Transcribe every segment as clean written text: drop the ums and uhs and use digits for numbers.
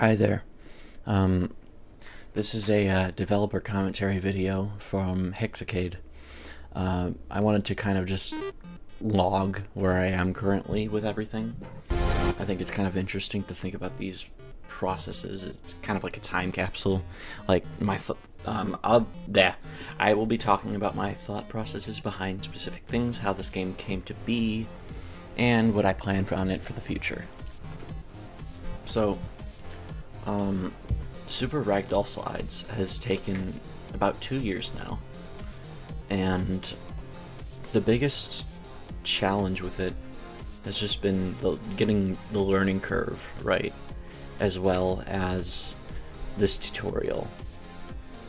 Hi there. This is a developer commentary video from Hexacade. I wanted to kind of just log where I am currently with everything. I think it's kind of interesting to think about these processes. It's kind of like a time capsule. Like I will be talking about my thought processes behind specific things, how this game came to be, and what I plan on it for the future. So, Super Ragdoll Slides has taken about 2 years now, and the biggest challenge with it has just been getting the learning curve right, as well as this tutorial.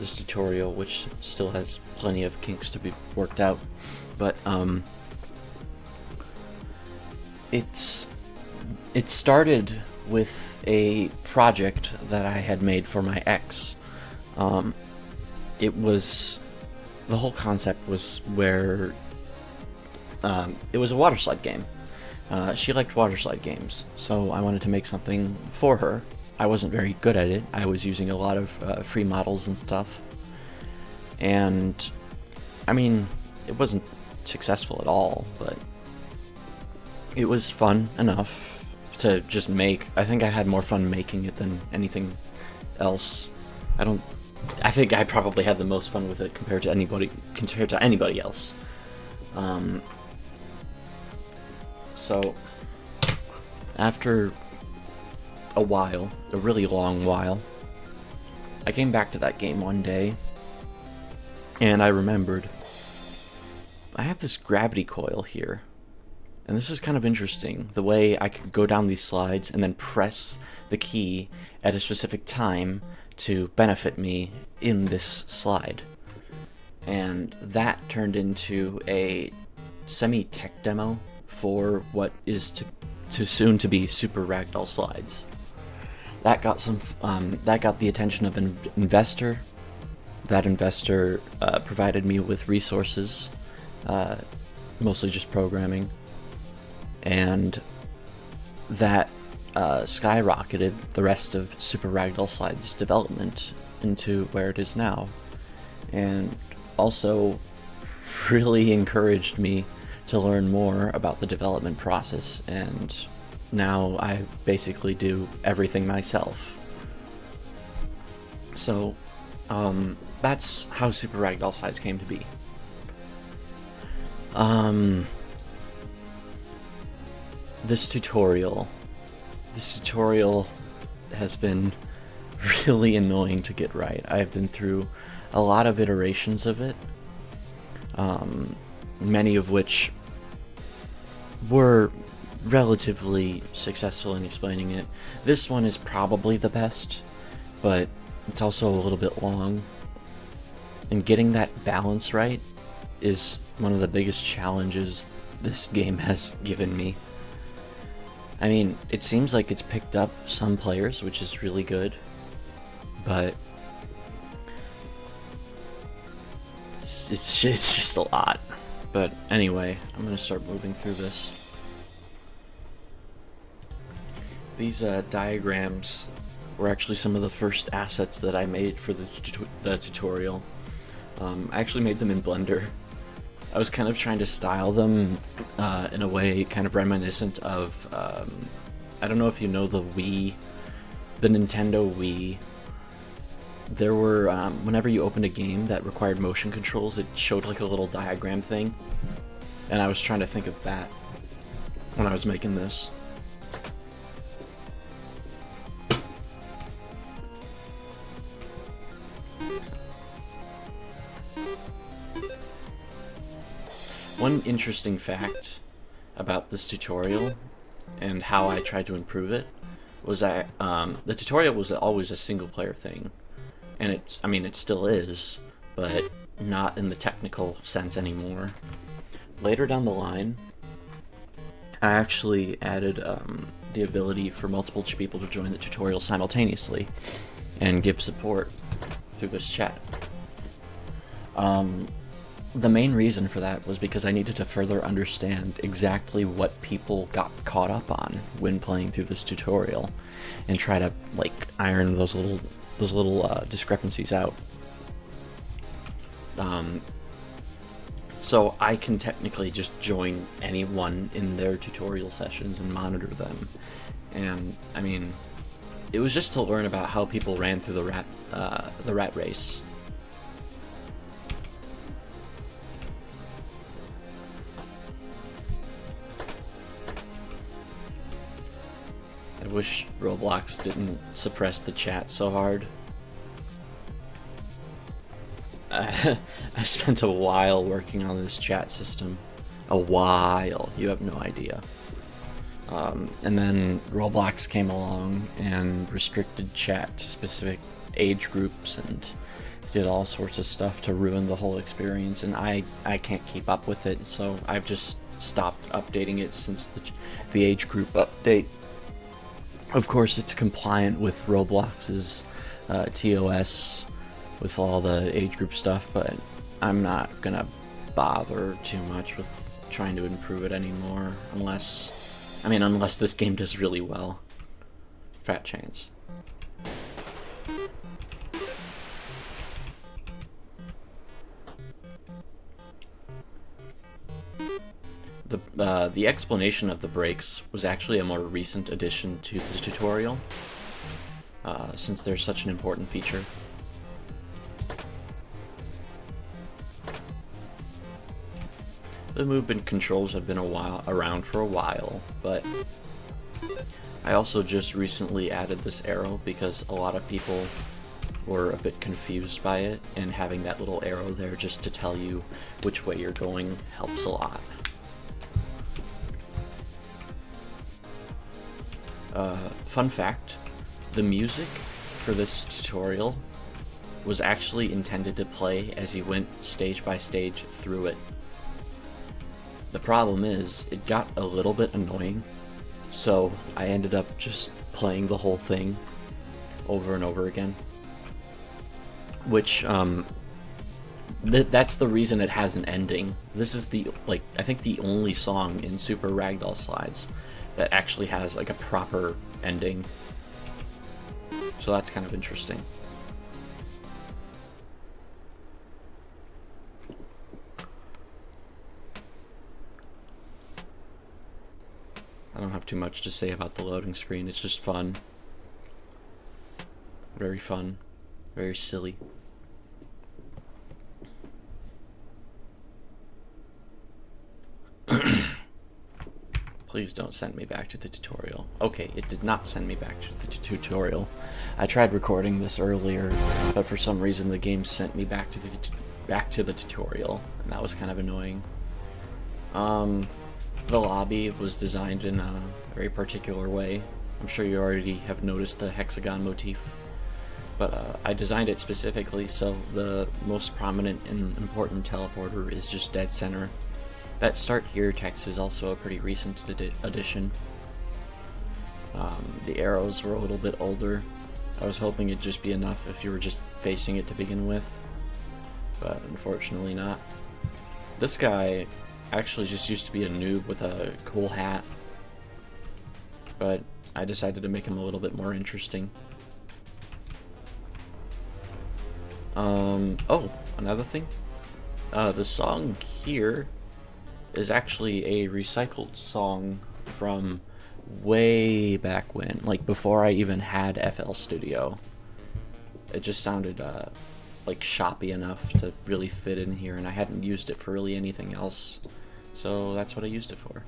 This tutorial, which still has plenty of kinks to be worked out, but it started with a project that I had made for my ex. The whole concept was where it was a water slide game. She liked water slide games, so I wanted to make something for her. I wasn't very good at it. I was using a lot of free models and stuff, and I mean, it wasn't successful at all, but it was fun enough to just make. I think I had more fun making it than anything else. I think I probably had the most fun with it compared to anybody else. So after a while, a really long while, I came back to that game one day and I remembered I have this gravity coil here. And this is kind of interesting, the way I could go down these slides and then press the key at a specific time to benefit me in this slide. And that turned into a semi-tech demo for what is to soon to be Super Ragdoll Slides. That got the attention of an investor. That investor provided me with resources, mostly just programming. And that skyrocketed the rest of Super Ragdoll Slides development into where it is now, and also really encouraged me to learn more about the development process, and now I basically do everything myself. So that's how Super Ragdoll Slides came to be. This tutorial has been really annoying to get right. I've been through a lot of iterations of it, many of which were relatively successful in explaining it. This one is probably the best, but it's also a little bit long, and getting that balance right is one of the biggest challenges this game has given me. I mean, it seems like it's picked up some players, which is really good, but it's just a lot. But anyway, I'm going to start moving through this. These diagrams were actually some of the first assets that I made for the tutorial. I actually made them in Blender. I was kind of trying to style them in a way kind of reminiscent of, I don't know if you know the Nintendo Wii. There were, whenever you opened a game that required motion controls, it showed like a little diagram thing. And I was trying to think of that when I was making this. One interesting fact about this tutorial and how I tried to improve it was that the tutorial was always a single player thing, and it still is, but not in the technical sense anymore. Later down the line, I actually added the ability for multiple people to join the tutorial simultaneously and give support through this chat. the main reason for that was because I needed to further understand exactly what people got caught up on when playing through this tutorial, and try to like iron those little discrepancies out. So I can technically just join anyone in their tutorial sessions and monitor them. And I mean, it was just to learn about how people ran through the rat race. I wish Roblox didn't suppress the chat so hard. I spent a while working on this chat system. A while. You have no idea. And then Roblox came along and restricted chat to specific age groups and did all sorts of stuff to ruin the whole experience, and I can't keep up with it, so I've just stopped updating it since the age group update. Of course, it's compliant with Roblox's TOS with all the age group stuff, but I'm not gonna bother too much with trying to improve it anymore, unless this game does really well. Fat chance. The explanation of the breaks was actually a more recent addition to the tutorial, since they're such an important feature. The movement controls have been around for a while, but I also just recently added this arrow because a lot of people were a bit confused by it, and having that little arrow there just to tell you which way you're going helps a lot. Fun fact, the music for this tutorial was actually intended to play as you went stage by stage through it. The problem is, it got a little bit annoying, so I ended up just playing the whole thing over and over again. Which, that's the reason it has an ending. This is I think the only song in Super Ragdoll Slides that actually has like a proper ending. So that's kind of interesting. I don't have too much to say about the loading screen. It's just fun. Very fun. Very silly. Please don't send me back to the tutorial. Okay, it did not send me back to the tutorial. I tried recording this earlier, but for some reason the game sent me back to the tutorial, and that was kind of annoying. The lobby was designed in a very particular way. I'm sure you already have noticed the hexagon motif, but I designed it specifically so the most prominent and important teleporter is just dead center. That start here text is also a pretty recent addition. The arrows were a little bit older. I was hoping it'd just be enough if you were just facing it to begin with, but unfortunately not. This guy actually just used to be a noob with a cool hat, but I decided to make him a little bit more interesting. Oh, another thing. The song here is actually a recycled song from way back when, like before I even had FL Studio. It just sounded like shoppy enough to really fit in here, and I hadn't used it for really anything else, so that's what I used it for.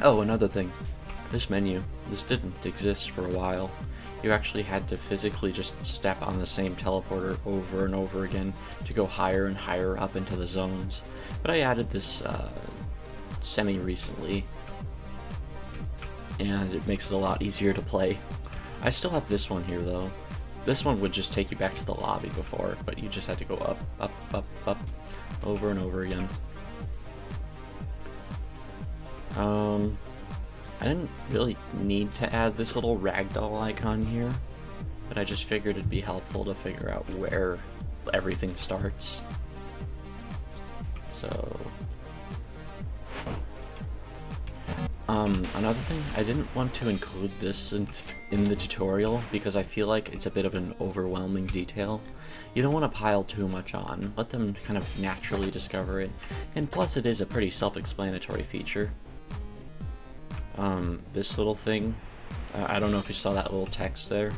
Oh, another thing. This menu, this didn't exist for a while. You actually had to physically just step on the same teleporter over and over again to go higher and higher up into the zones. But I added this semi-recently, and it makes it a lot easier to play. I still have this one here though. This one would just take you back to the lobby before, but you just had to go up, up, up, up, over and over again. I didn't really need to add this little ragdoll icon here, but I just figured it'd be helpful to figure out where everything starts. So, another thing, I didn't want to include this in the tutorial because I feel like it's a bit of an overwhelming detail. You don't want to pile too much on, let them kind of naturally discover it, and plus it is a pretty self-explanatory feature. This little thing, I don't know if you saw that little text there.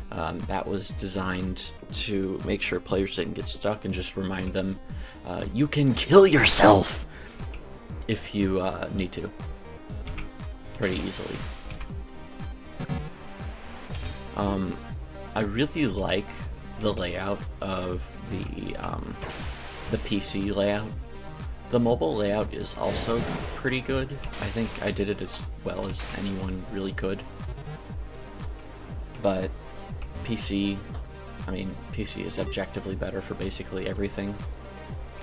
That was designed to make sure players didn't get stuck and just remind them, you can kill yourself if you need to. Pretty easily. I really like the layout of the PC layout. The mobile layout is also pretty good. I think I did it as well as anyone really could. But PC is objectively better for basically everything.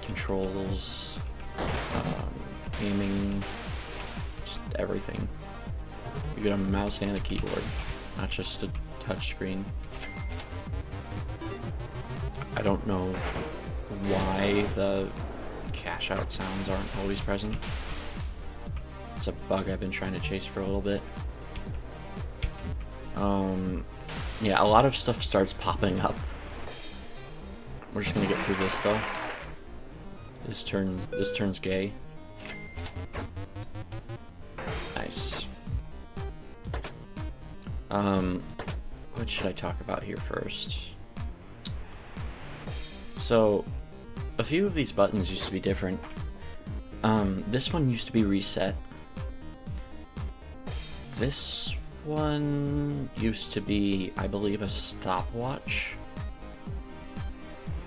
Controls, aiming, just everything. You get a mouse and a keyboard, not just a touchscreen. I don't know why the cash out sounds aren't always present. It's a bug I've been trying to chase for a little bit. Yeah, a lot of stuff starts popping up. We're just gonna get through this though. This turns gay. Nice. What should I talk about here first? So, a few of these buttons used to be different. This one used to be reset. This one used to be, I believe, a stopwatch.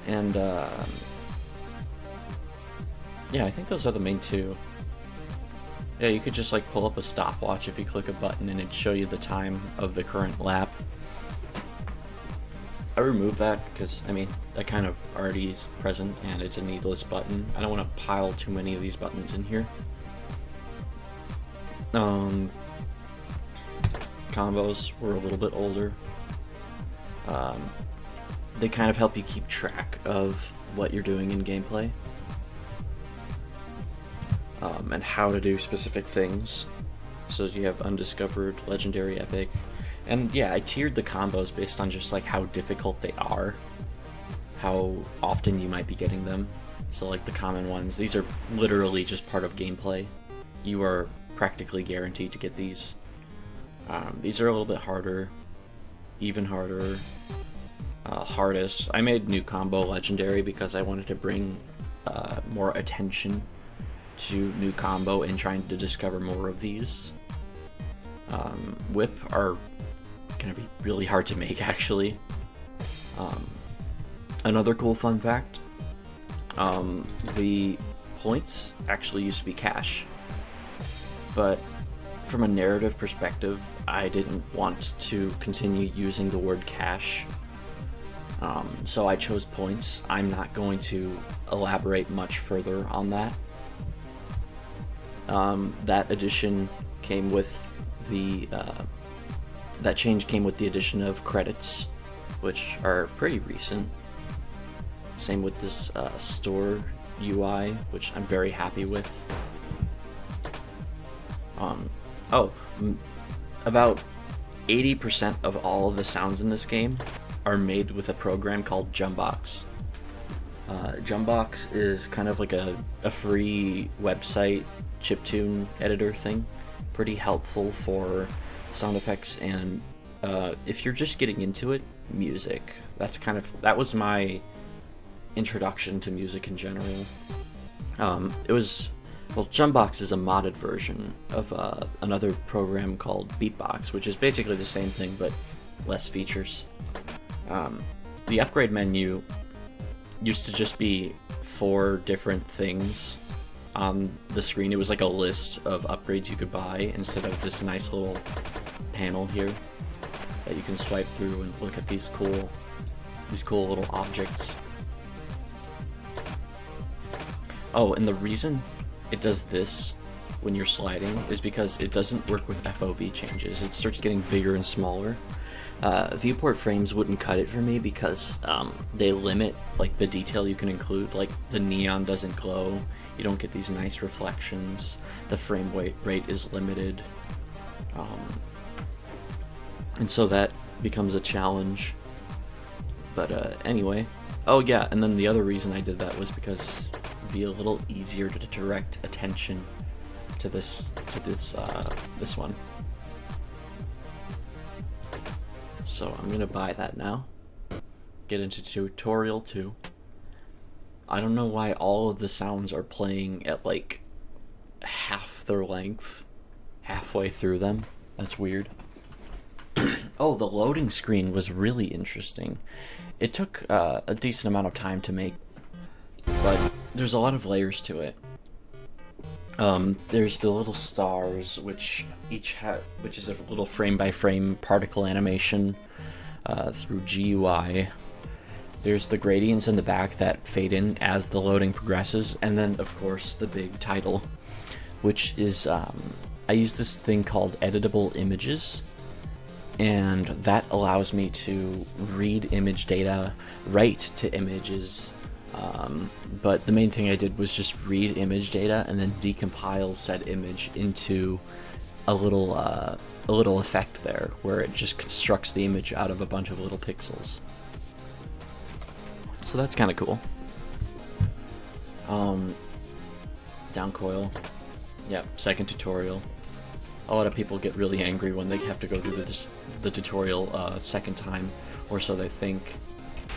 And, yeah, I think those are the main two. Yeah, you could just, like, pull up a stopwatch if you click a button and it'd show you the time of the current lap. I removed that because, I mean, that kind of already is present and it's a needless button. I don't want to pile too many of these buttons in here. Combos were a little bit older. They kind of help you keep track of what you're doing in gameplay. And how to do specific things. So you have undiscovered, legendary, epic. And yeah, I tiered the combos based on just like how difficult they are, how often you might be getting them. So like the common ones, these are literally just part of gameplay. You are practically guaranteed to get these. These are a little bit harder, even harder. Hardest, I made new combo legendary because I wanted to bring more attention to new combo and trying to discover more of these. Whip are gonna be really hard to make, actually. Another cool fun fact, the points actually used to be cash, but from a narrative perspective, I didn't want to continue using the word cash, so I chose points. I'm not going to elaborate much further on that. That addition came with the that change came with the addition of credits, which are pretty recent. Same with this store UI, which I'm very happy with. About 80% of all of the sounds in this game are made with a program called Jumbox. Jumbox is kind of like a free website chiptune editor thing. Pretty helpful for sound effects and if you're just getting into it, music. That was my introduction to music in general. Jumbox is a modded version of another program called Beatbox, which is basically the same thing but less features. The upgrade menu used to just be 4 different things on the screen. It was like a list of upgrades you could buy instead of this nice little panel here that you can swipe through and look at these cool little objects. Oh, and the reason it does this when you're sliding is because it doesn't work with FOV changes. It starts getting bigger and smaller. Viewport frames wouldn't cut it for me because they limit like the detail you can include. Like the neon doesn't glow, you don't get these nice reflections, the frame rate is limited, and so that becomes a challenge. But anyway, oh yeah, and then the other reason I did that was because it'd be a little easier to direct attention to this one. So I'm gonna buy that now. Get into tutorial 2. I don't know why all of the sounds are playing at like half their length, halfway through them. That's weird. Oh, the loading screen was really interesting. It took a decent amount of time to make, but there's a lot of layers to it. There's the little stars, which is a little frame-by-frame particle animation through GUI. There's the gradients in the back that fade in as the loading progresses, and then of course the big title, which is I use this thing called editable images, and that allows me to read image data, write to images. But the main thing I did was just read image data and then decompile said image into a little effect there, where it just constructs the image out of a bunch of little pixels. So that's kind of cool. Down coil. Yep, second tutorial. A lot of people get really angry when they have to go through the tutorial second time, or so they think,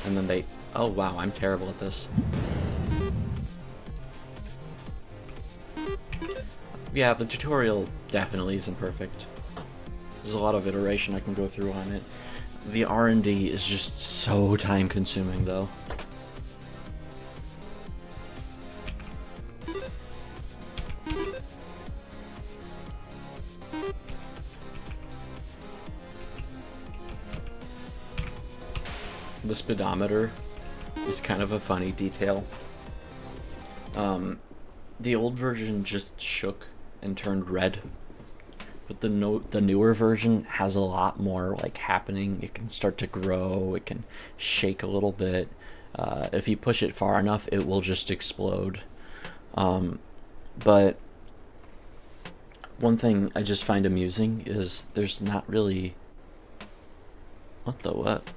and then they, oh wow, I'm terrible at this. Yeah, the tutorial definitely isn't perfect. There's a lot of iteration I can go through on it. The R&D is just so time consuming though. The speedometer is kind of a funny detail. The old version just shook and turned red, but the newer version has a lot more like happening. It can start to grow, it can shake a little bit. If you push it far enough, it will just explode. But one thing I just find amusing is there's not really... What the what?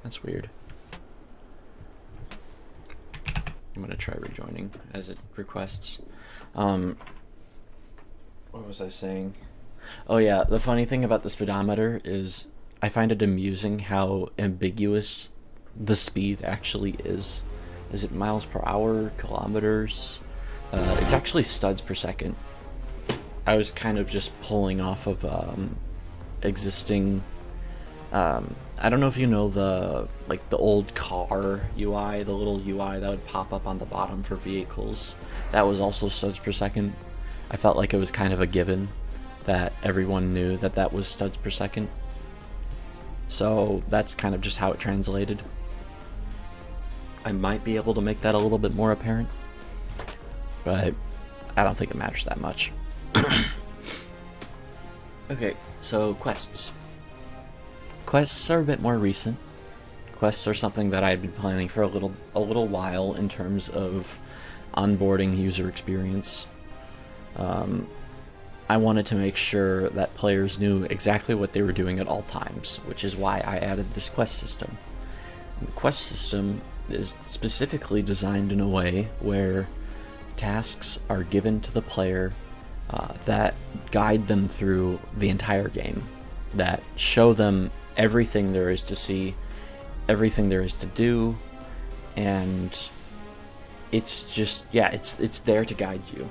That's weird. I'm gonna try rejoining as it requests. What was I saying? Oh yeah, the funny thing about the speedometer is I find it amusing how ambiguous the speed actually is. Is it miles per hour, kilometers? It's actually studs per second. I was kind of just pulling off of existing... I don't know if you know the old car UI, the little UI that would pop up on the bottom for vehicles. That was also studs per second. I felt like it was kind of a given that everyone knew that that was studs per second. So that's kind of just how it translated. I might be able to make that a little bit more apparent, but I don't think it matters that much. Okay, so quests. Quests are a bit more recent. Quests are something that I've been planning for a little while in terms of onboarding user experience. I wanted to make sure that players knew exactly what they were doing at all times, which is why I added this quest system. And the quest system is specifically designed in a way where tasks are given to the player that guide them through the entire game, that show them everything there is to see, everything there is to do, and it's just, yeah, it's there to guide you.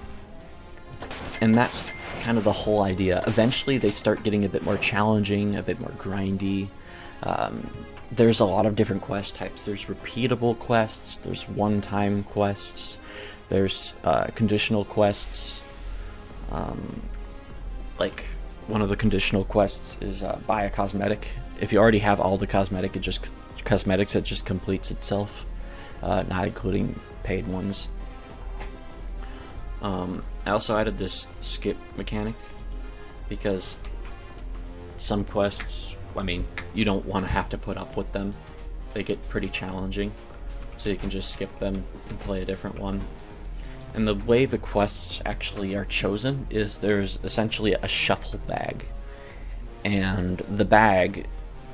And that's kind of the whole idea. Eventually they start getting a bit more challenging, a bit more grindy. There's a lot of different quest types. There's repeatable quests, there's one-time quests, there's conditional quests. Like one of the conditional quests is buy a cosmetic. If you already have all the cosmetics, it just completes itself, not including paid ones. I also added this skip mechanic because some quests, I mean, you don't want to have to put up with them. They get pretty challenging, so you can just skip them and play a different one. And the way the quests actually are chosen is there's essentially a shuffle bag. And the bag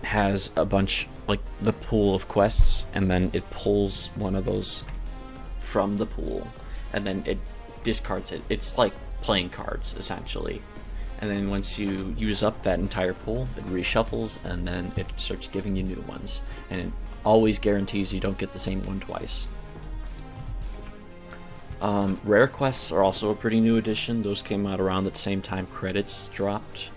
has a bunch, like the pool of quests, and then it pulls one of those from the pool, and then it discards it. It's like playing cards, essentially. And then once you use up that entire pool, it reshuffles, and then it starts giving you new ones. And it always guarantees you don't get the same one twice. Rare quests are also a pretty new addition. Those came out around the same time credits dropped.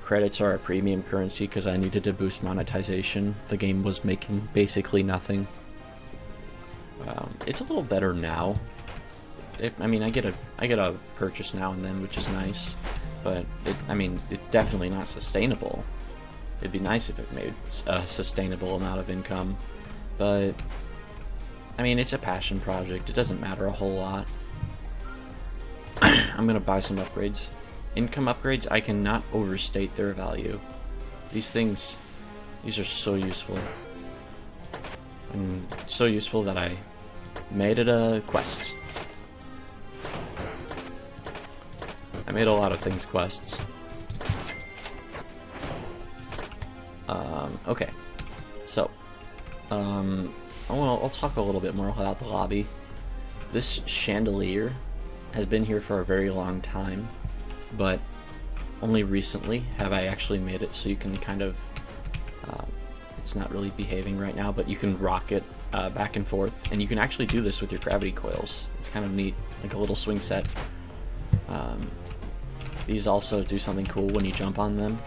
Credits are a premium currency because I needed to boost monetization. The game was making basically nothing. It's a little better now. I mean, I get a purchase now and then, which is nice, but it's definitely not sustainable. It'd be nice if it made a sustainable amount of income, but I mean, it's a passion project. It doesn't matter a whole lot. I'm gonna buy some upgrades. Income upgrades, I cannot overstate their value. These are so useful. And so useful that I made it a quest. I made a lot of things quests. Okay. So, I'll talk a little bit more about the lobby. This chandelier has been here for a very long time, but only recently have I actually made it so you can kind of, it's not really behaving right now, but you can rock it back and forth, and you can actually do this with your gravity coils. It's kind of neat, like a little swing set. These also do something cool when you jump on them.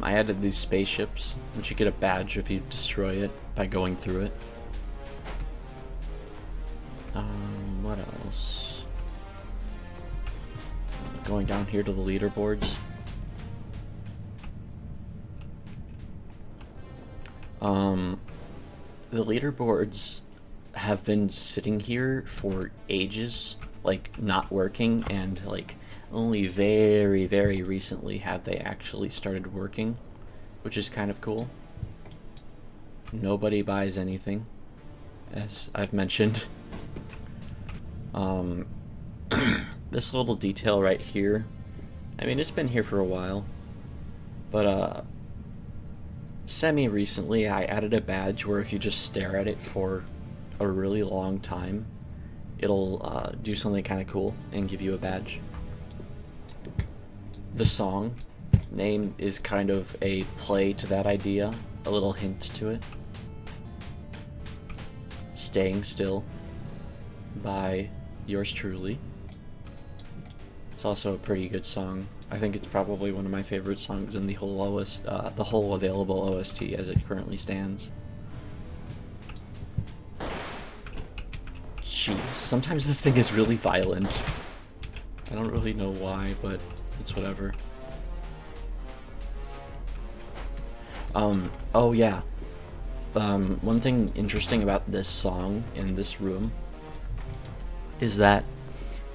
I added these spaceships, which you get a badge if you destroy it by going through it. What else? Going down here to the leaderboards. The leaderboards have been sitting here for ages, like not working, and like only very, very recently have they actually started working, which is kind of cool. Nobody buys anything, as I've mentioned. This little detail right here, I mean, it's been here for a while, but semi-recently I added a badge where if you just stare at it for a really long time, it'll do something kind of cool and give you a badge. The song name is kind of a play to that idea, a little hint to it. Staying Still by yours truly. It's also a pretty good song. I think it's probably one of my favorite songs in the whole the whole available OST as it currently stands. Jeez, sometimes this thing is really violent. I don't really know why, but it's whatever. Oh yeah. One thing interesting about this song in this room is that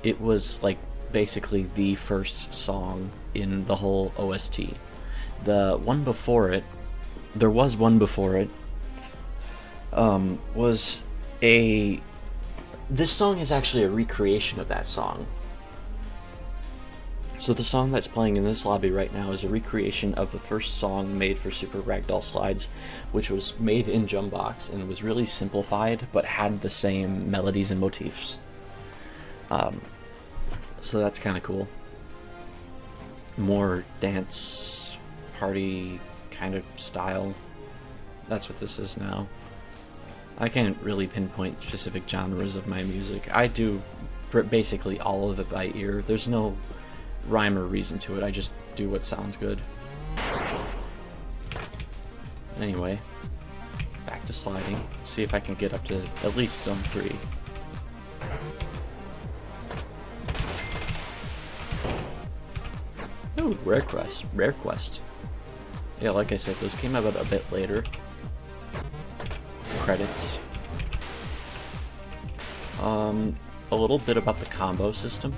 it was like basically the first song in the whole OST. The one before it, there was one before it, was a... This song is actually a recreation of that song. So the song that's playing in this lobby right now is a recreation of the first song made for Super Ragdoll Slides, which was made in Jumbox and was really simplified, but had the same melodies and motifs. So that's kind of cool. More dance, party kind of style. That's what this is now. I can't really pinpoint specific genres of my music. I do basically all of it by ear. There's no rhyme or reason to it. I just do what sounds good. Anyway, back to sliding. See if I can get up to at least zone 3. Ooh, rare quest. Rare quest. Yeah, like I said, those came out a bit later. credits. A little bit about the combo system.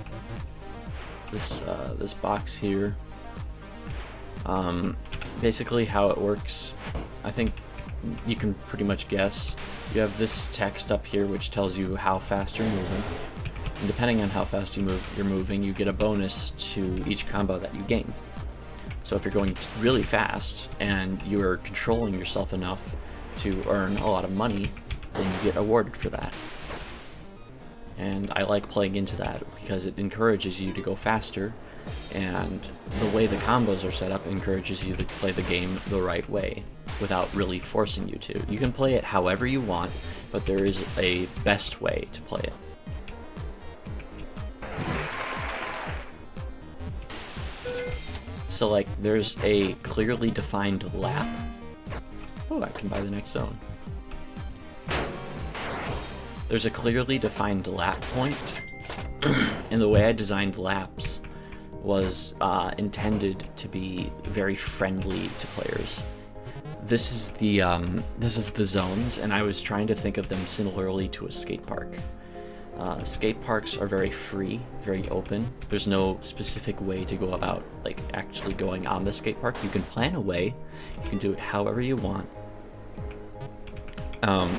This box here. Basically how it works, I think you can pretty much guess. You have this text up here which tells you how fast you're moving. And depending on how fast you're moving, you get a bonus to each combo that you gain. So if you're going really fast and you're controlling yourself enough to earn a lot of money, then you get awarded for that. And I like playing into that because it encourages you to go faster, and the way the combos are set up encourages you to play the game the right way without really forcing you to. You can play it however you want, but there is a best way to play it. So like, there's a clearly defined lap. Oh, I can buy the next zone. There's a clearly defined lap point, and the way I designed laps was intended to be very friendly to players. This is the zones, and I was trying to think of them similarly to a skate park. Skate parks are very free, very open. There's no specific way to go about like actually going on the skate park. You can plan a way, you can do it however you want.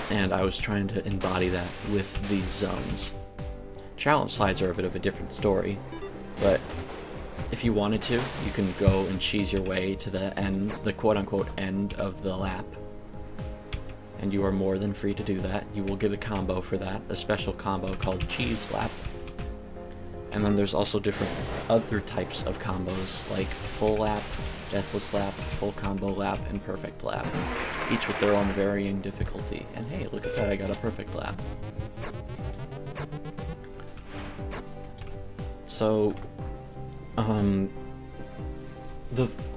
And I was trying to embody that with these zones. Challenge slides are a bit of a different story, but if you wanted to, you can go and cheese your way to the end, the quote-unquote end of the lap. And you are more than free to do that. You will get a combo for that, a special combo called Cheese Lap. And then there's also different other types of combos, like Full Lap, Deathless Lap, Full Combo Lap, and Perfect Lap, each with their own varying difficulty. And hey, look at that, I got a Perfect Lap. So, the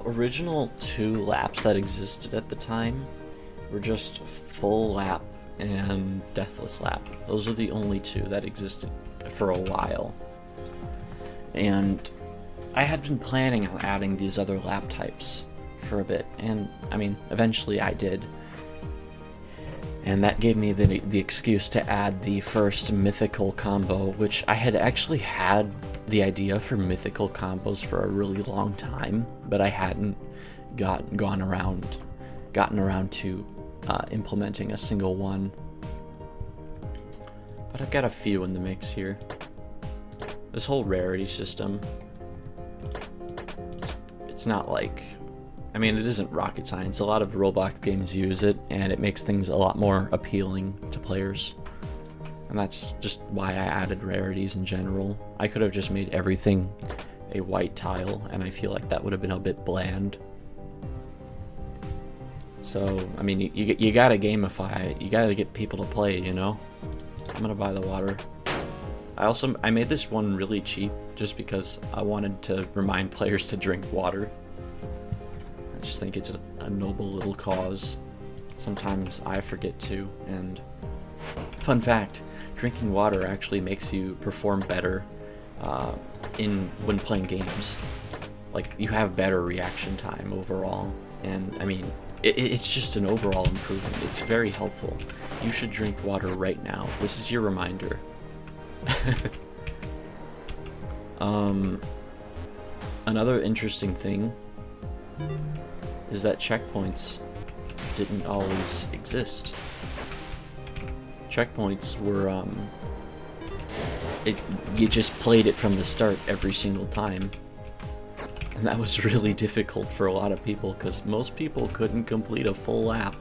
original 2 laps that existed at the time were just Full Lap and Deathless Lap. Those are the only 2 that existed for a while. And I had been planning on adding these other lap types for a bit, and I mean, eventually I did. And that gave me the excuse to add the first mythical combo, which I had actually had the idea for mythical combos for a really long time, but I hadn't gotten around to implementing a single one. But I've got a few in the mix here. This whole rarity system, it's not like, I mean, it isn't rocket science. A lot of Roblox games use it, and it makes things a lot more appealing to players. And that's just why I added rarities in general. I could have just made everything a white tile, and I feel like that would have been a bit bland. So, I mean, you gotta gamify it. You gotta get people to play, you know? I'm gonna buy the water. I made this one really cheap just because I wanted to remind players to drink water. I just think it's a noble little cause. Sometimes I forget to, and fun fact, drinking water actually makes you perform better when playing games. Like, you have better reaction time overall, and I mean, it's just an overall improvement. It's very helpful. You should drink water right now. This is your reminder. Another interesting thing is that checkpoints didn't always exist. Checkpoints were, you just played it from the start every single time. And that was really difficult for a lot of people, because most people couldn't complete a full lap.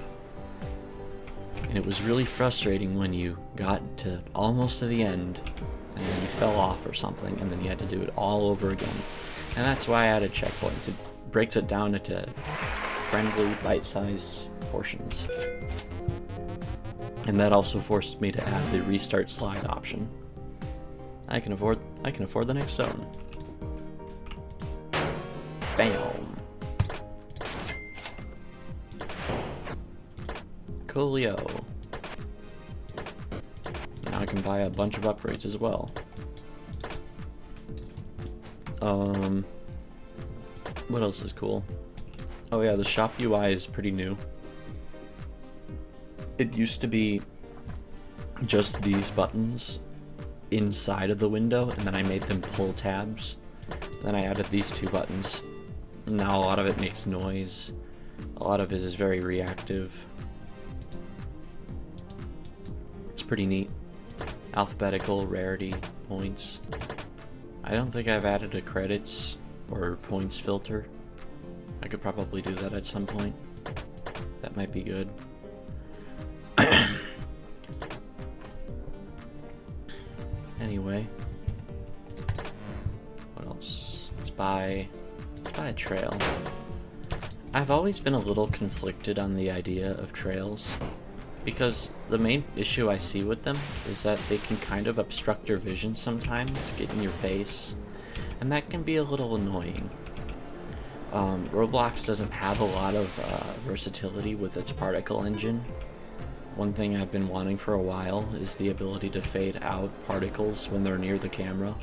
And it was really frustrating when you got to almost to the end, and then you fell off or something, and then you had to do it all over again. And that's why I added checkpoints. It breaks it down into friendly, bite-sized portions. And that also forced me to add the restart slide option. I can afford the next zone. Bam! Coolio. Now I can buy a bunch of upgrades as well. What else is cool? Oh yeah, the shop UI is pretty new. It used to be just these buttons inside of the window, and then I made them pull tabs. Then I added these two buttons. Now a lot of it makes noise. A lot of it is very reactive. It's pretty neat. Alphabetical, rarity, points. I don't think I've added a credits or points filter. I could probably do that at some point. That might be good. Anyway, what else? Let's buy a trail. I've always been a little conflicted on the idea of trails, because the main issue I see with them is that they can kind of obstruct your vision sometimes, get in your face, and that can be a little annoying. Roblox doesn't have a lot of versatility with its particle engine. One thing I've been wanting for a while is the ability to fade out particles when they're near the camera.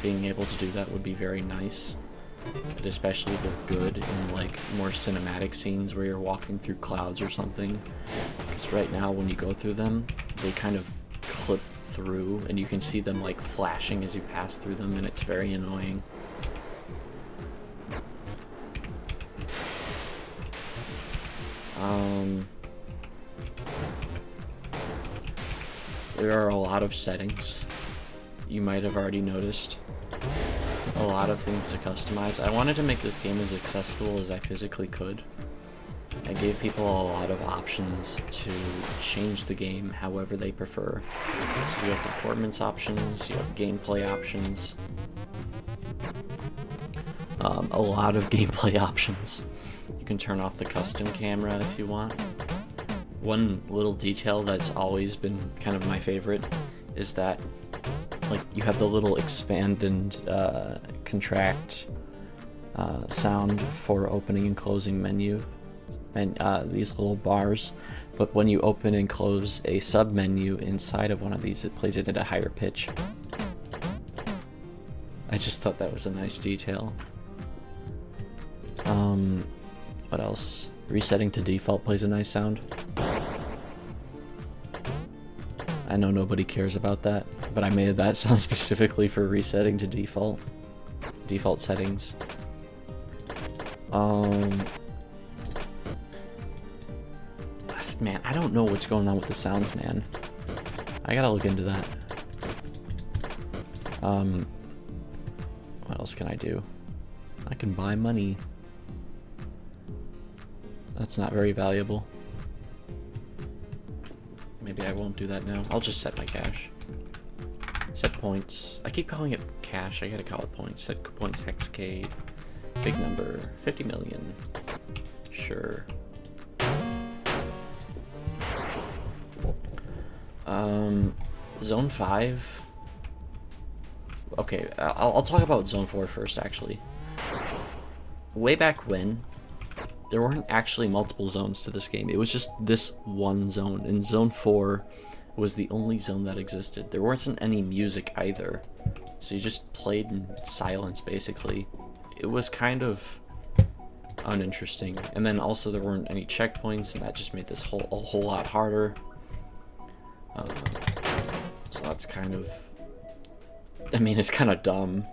Being able to do that would be very nice. It'd especially look good in like more cinematic scenes where you're walking through clouds or something. Because right now when you go through them, they kind of clip through and you can see them like flashing as you pass through them, and it's very annoying. There are a lot of settings. You might have already noticed. A lot of things to customize. I wanted to make this game as accessible as I physically could. I gave people a lot of options to change the game however they prefer. So you have performance options, you have gameplay options. A lot of gameplay options. You can turn off the custom camera if you want. One little detail that's always been kind of my favorite is that like you have the little expand and contract sound for opening and closing menu, and these little bars, but when you open and close a sub menu inside of one of these, it plays it at a higher pitch. I just thought that was a nice detail. What else? Resetting to default plays a nice sound. I know nobody cares about that, but I made that sound specifically for resetting to default settings. Man, I don't know what's going on with the sounds, man. I gotta look into that. What else can I do? I can buy money. That's not very valuable. Maybe I won't do that now. I'll just set my cash. Set points. I keep calling it cash. I gotta call it points. Set points hexcade. Big number. 50 million. Sure. Zone 5. Okay, I'll talk about Zone 4 first, actually. Way back when, there weren't actually multiple zones to this game. It was just this one zone, and Zone 4 was the only zone that existed. There wasn't any music either, so you just played in silence, basically. It was kind of uninteresting, and then also there weren't any checkpoints, and that just made this a whole lot harder. So that's kind of... I mean, it's kind of dumb.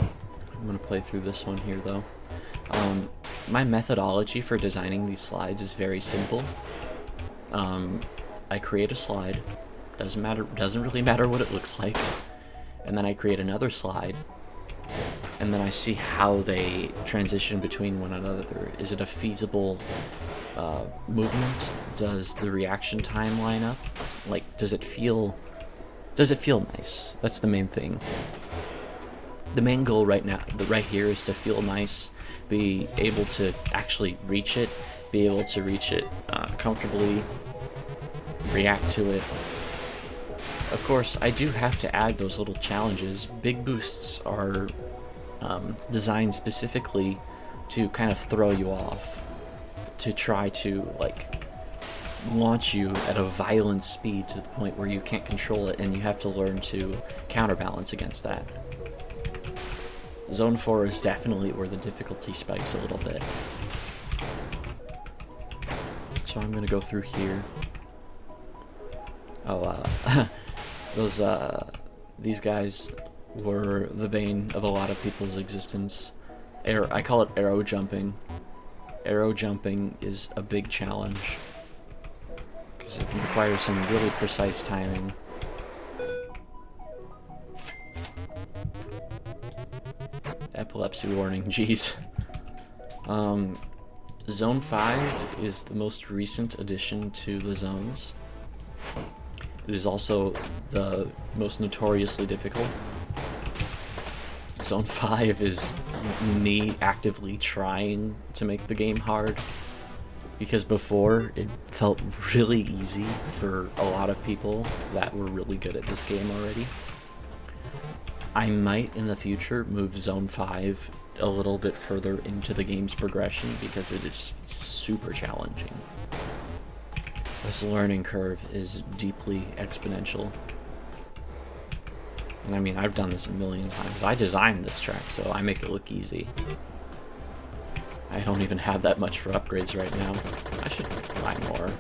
I'm gonna play through this one here, though. My methodology for designing these slides is very simple. I create a slide. Doesn't really matter what it looks like. And then I create another slide. And then I see how they transition between one another. Is it a feasible movement? Does the reaction time line up? Like, does it feel nice? That's the main thing. The main goal right here is to feel nice, be able to actually reach it, be able to reach it comfortably, react to it. Of course, I do have to add those little challenges. Big boosts are designed specifically to kind of throw you off, to try to like launch you at a violent speed to the point where you can't control it, and you have to learn to counterbalance against that. Zone 4 is definitely where the difficulty spikes a little bit. So I'm gonna go through here. Oh, these guys were the bane of a lot of people's existence. I call it arrow jumping. Arrow jumping is a big challenge because it requires some really precise timing. Epilepsy warning, jeez. Zone 5 is the most recent addition to the zones. It is also the most notoriously difficult. Zone 5 is me actively trying to make the game hard, because before it felt really easy for a lot of people that were really good at this game already. I might in the future move Zone 5 a little bit further into the game's progression because it is super challenging. This learning curve is deeply exponential. And I mean, I've done this a million times. I designed this track, so I make it look easy. I don't even have that much for upgrades right now. I should buy more.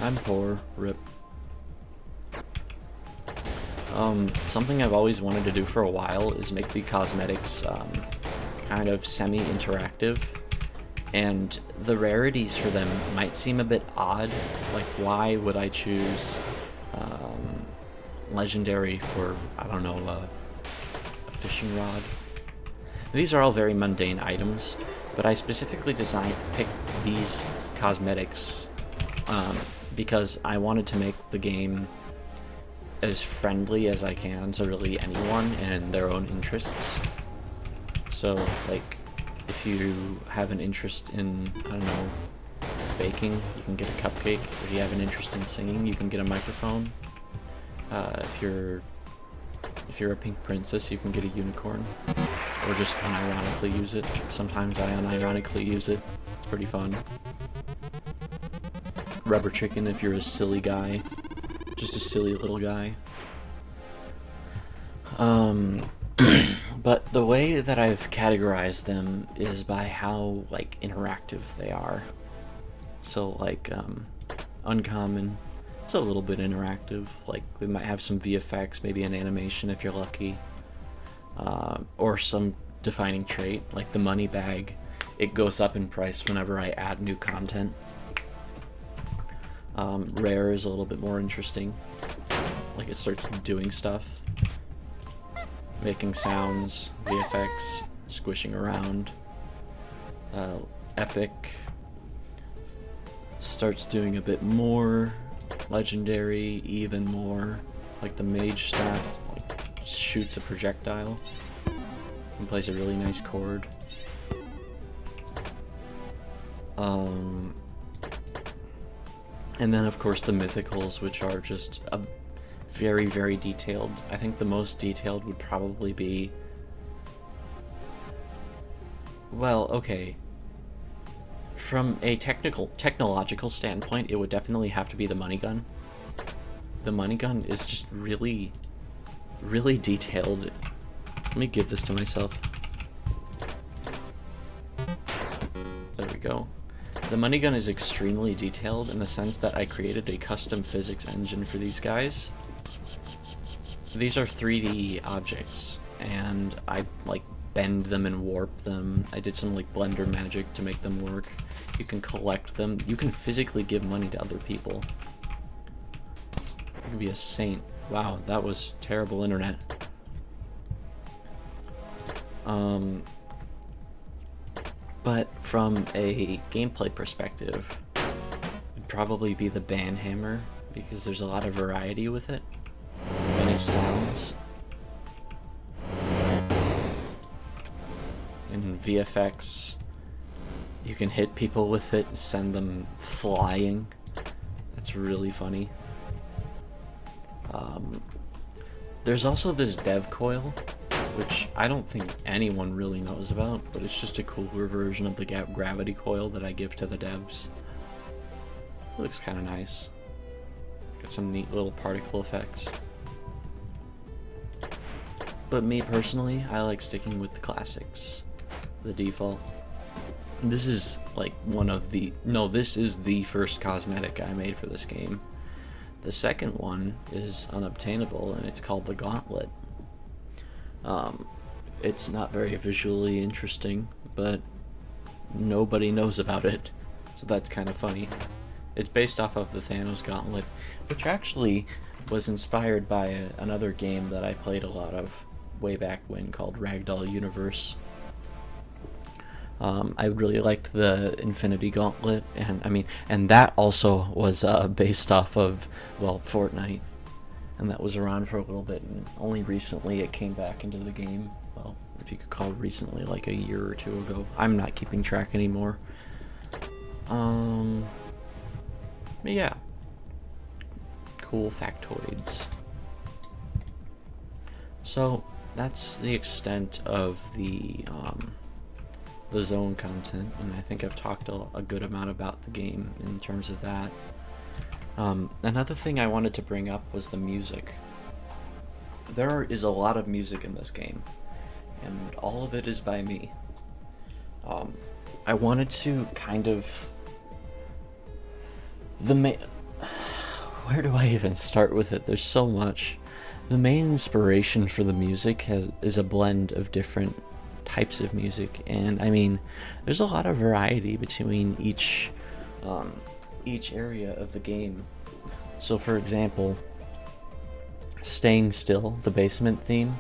I'm poor, rip. Something I've always wanted to do for a while is make the cosmetics kind of semi-interactive, and the rarities for them might seem a bit odd. Like, why would I choose legendary for, I don't know, a fishing rod? These are all very mundane items, but I specifically picked these cosmetics because I wanted to make the game as friendly as I can to really anyone and their own interests. So, like, if you have an interest in, I don't know, baking, you can get a cupcake. If you have an interest in singing, you can get a microphone. If you're a pink princess, you can get a unicorn. Or just unironically use it. Sometimes I unironically use it. It's pretty fun. Rubber chicken if you're a silly guy. Just a silly little guy. But the way that I've categorized them is by how, like, interactive they are. So, like, uncommon, it's a little bit interactive. Like, we might have some VFX, maybe an animation if you're lucky. Or some defining trait, like the money bag. It goes up in price whenever I add new content. Rare is a little bit more interesting. Like, it starts doing stuff. Making sounds, VFX, squishing around. Epic starts doing a bit more. Legendary, even more. Like the mage staff, like, shoots a projectile and plays a really nice chord. And then, of course, the mythicals, which are just a very, very detailed. I think the most detailed would probably be... Well, okay. From a technological standpoint, it would definitely have to be the money gun. The money gun is just really, really detailed. Let me give this to myself. There we go. The money gun is extremely detailed in the sense that I created a custom physics engine for these guys. These are 3D objects, and I, like, bend them and warp them. I did some, like, Blender magic to make them work. You can collect them. You can physically give money to other people. You can be a saint. Wow, that was terrible internet. But from a gameplay perspective, it'd probably be the banhammer, because there's a lot of variety with it. Many sounds. In VFX, you can hit people with it, send them flying. That's really funny. There's also this dev coil, which I don't think anyone really knows about, but it's just a cooler version of the gravity coil that I give to the devs. It looks kind of nice. Got some neat little particle effects. But me personally, I like sticking with the classics, the default. This is like this is the first cosmetic I made for this game. The second one is unobtainable, and it's called the Gauntlet. It's not very visually interesting, but nobody knows about it, so that's kind of funny. It's based off of the Thanos Gauntlet, which actually was inspired by another game that I played a lot of way back when called Ragdoll Universe. I really liked the Infinity Gauntlet, and that also was based off of, well, Fortnite, and that was around for a little bit, and only recently it came back into the game. Well, if you could call recently, like a year or two ago. I'm not keeping track anymore. But yeah, cool factoids. So that's the extent of the zone content, and I think I've talked a good amount about the game in terms of that. Another thing I wanted to bring up was the music. There is a lot of music in this game, and all of it is by me. I wanted to kind of where do I even start with it? There's so much. The main inspiration for the music is a blend of different types of music, and I mean, there's a lot of variety between each area of the game. So for example, Staying Still, the basement theme,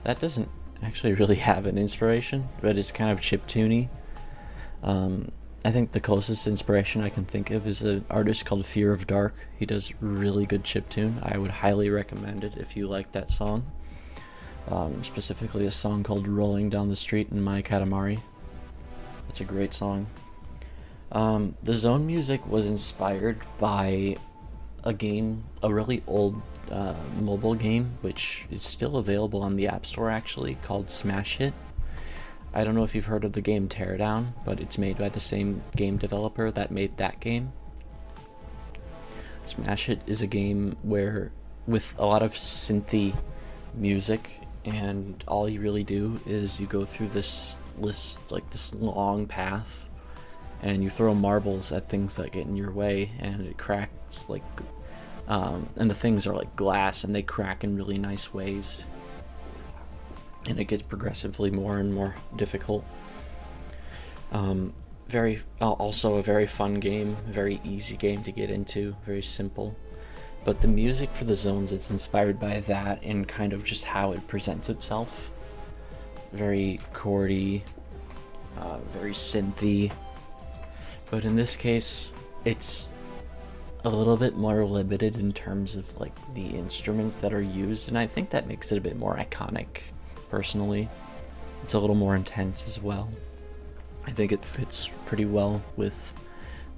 that doesn't actually really have an inspiration, but it's kind of chiptune-y. I think the closest inspiration I can think of is an artist called Fear of Dark. He does really good chiptune. I would highly recommend it if you like that song. Specifically a song called Rolling Down the Street in My Katamari. It's a great song. The zone music was inspired by a really old mobile game, which is still available on the App Store actually, called Smash Hit. I don't know if you've heard of the game Teardown, but it's made by the same game developer that made that game. Smash Hit is a game where, with a lot of synthy music, and all you really do is you go through this long path, and you throw marbles at things that get in your way, and it cracks and the things are like glass, and they crack in really nice ways, and it gets progressively more and more difficult. Also a very fun game, very easy game to get into, very simple. But the music for the zones, it's inspired by that and kind of just how it presents itself. Very chordy, very synthy. But in this case, it's a little bit more limited in terms of like the instruments that are used, and I think that makes it a bit more iconic, personally. It's a little more intense as well. I think it fits pretty well with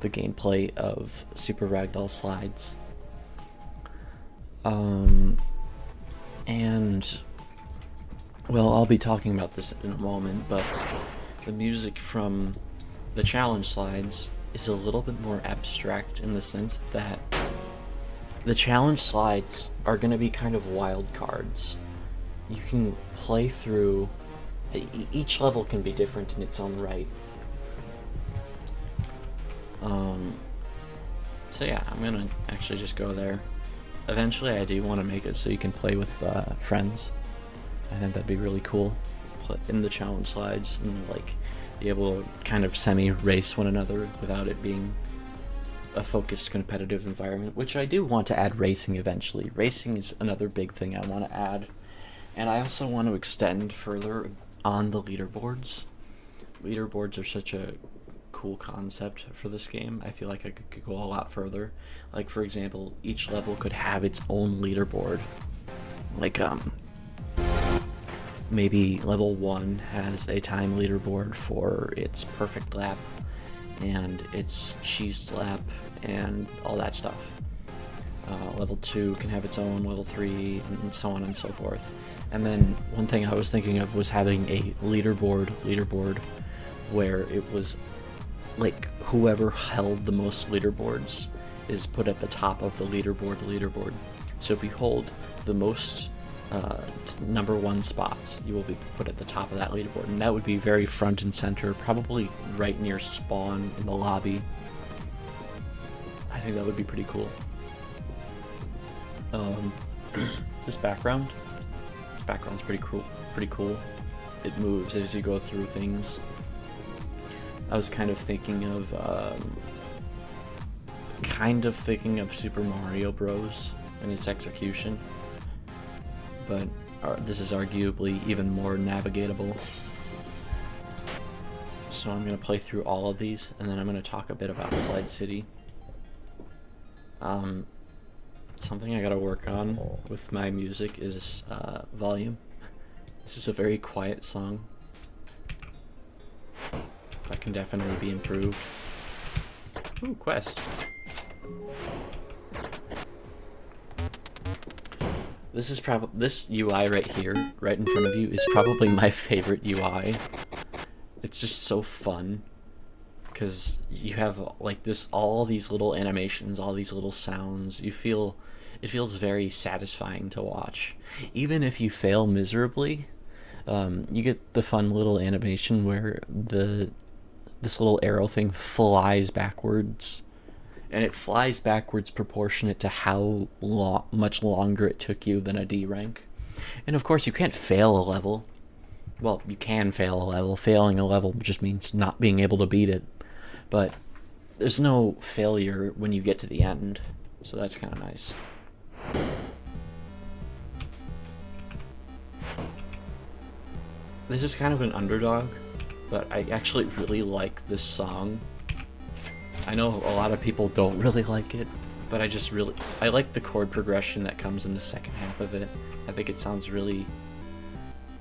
the gameplay of Super Ragdoll Slides. And, well, I'll be talking about this in a moment, but the music from the challenge slides is a little bit more abstract in the sense that the challenge slides are going to be kind of wild cards. You can play through, each level can be different in its own right. So yeah, I'm gonna actually just go there. Eventually I do want to make it so you can play with friends. I think that'd be really cool in the challenge slides, and like be able to kind of semi-race one another without it being a focused competitive environment, which I do want to add racing eventually. Racing is another big thing I want to add, and I also want to extend further on the leaderboards. Leaderboards are such a cool concept for this game. I feel like I could go a lot further. Like, for example, each level could have its own leaderboard. Like, maybe level 1 has a time leaderboard for its perfect lap and its cheese lap and all that stuff. Level 2 can have its own, level 3, and so on and so forth. And then one thing I was thinking of was having a leaderboard where it was like whoever held the most leaderboards is put at the top of the leaderboard. So if you hold the most number 1 spots, you will be put at the top of that leaderboard, and that would be very front and center, probably right near spawn in the lobby. I think that would be pretty cool. This background's pretty cool. It moves as you go through things. I was kind of thinking of Super Mario Bros. And its execution, but this is arguably even more navigatable. So I'm going to play through all of these, and then I'm going to talk a bit about Slide City. Something I gotta work on with my music is volume. This is a very quiet song. That can definitely be improved. Ooh, quest. This UI right here, right in front of you, is probably my favorite UI. It's just so fun, because you have like all these little animations, all these little sounds. It feels very satisfying to watch. Even if you fail miserably, you get the fun little animation where this little arrow thing flies backwards. And it flies backwards proportionate to how much longer it took you than a D rank. And of course, you can't fail a level. Well, you can fail a level. Failing a level just means not being able to beat it. But there's no failure when you get to the end. So that's kind of nice. This is kind of an underdog, but I actually really like this song. I know a lot of people don't really like it, but I like the chord progression that comes in the second half of it. I think it sounds really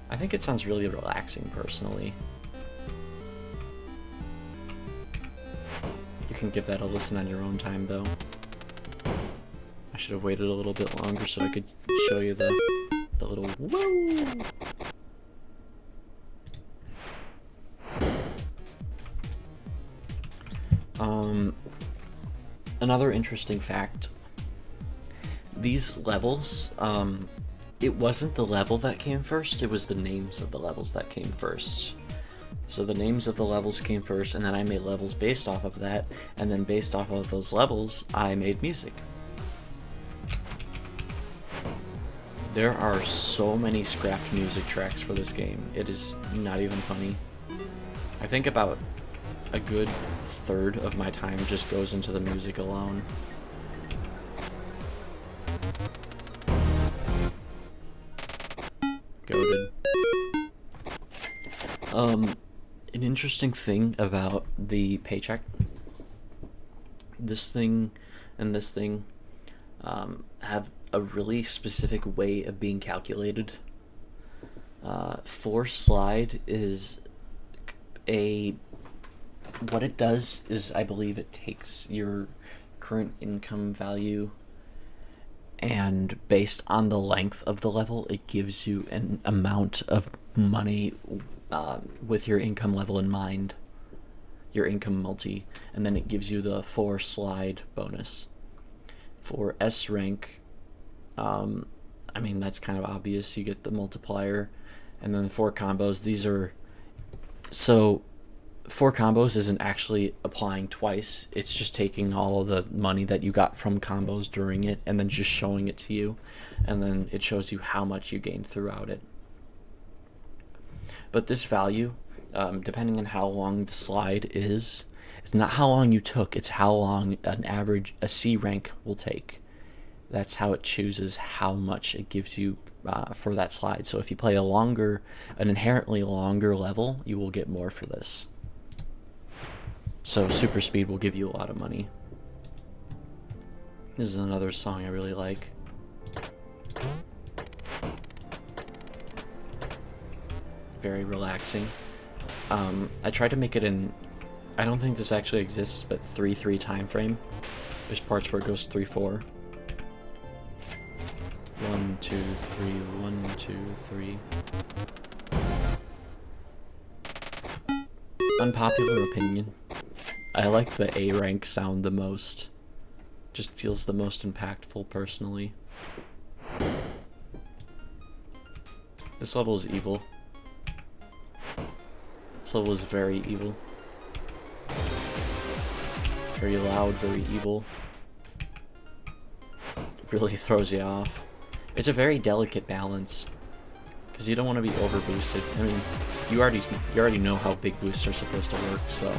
relaxing, personally. You can give that a listen on your own time, though. I should have waited a little bit longer so I could show you the little woo! Another interesting fact, these levels, it wasn't the level that came first, it was the names of the levels that came first. So the names of the levels came first, and then I made levels based off of that, and then based off of those levels, I made music. There are so many scrapped music tracks for this game, it is not even funny. I think about a good third of my time just goes into the music alone. Goated. An interesting thing about the paycheck, this thing and this thing have a really specific way of being calculated. For slide is what it does is, I believe it takes your current income value, and based on the length of the level, it gives you an amount of money with your income level in mind, your income multi, and then it gives you the 4 slide bonus. For S rank, I mean, that's kind of obvious, you get the multiplier, and then the 4 combos, so 4 combos isn't actually applying twice, it's just taking all of the money that you got from combos during it and then just showing it to you, and then it shows you how much you gained throughout it. But this value, depending on how long the slide is, it's not how long you took, it's how long a C rank will take. That's how it chooses how much it gives you for that slide. So if you play an inherently longer level, you will get more for this. So super speed will give you a lot of money. This is another song I really like. Very relaxing. I tried to make it in, I don't think this actually exists, but 3/3 time frame. There's parts where it goes 3/4. 1, 2, 3, 1, 2, 3. Unpopular opinion, I like the A rank sound the most. just feels the most impactful personally. This level is evil. This level is very evil. Very loud, very evil. It really throws you off. It's a very delicate balance, because you don't want to be over boosted. I mean, you already know how big boosts are supposed to work, so.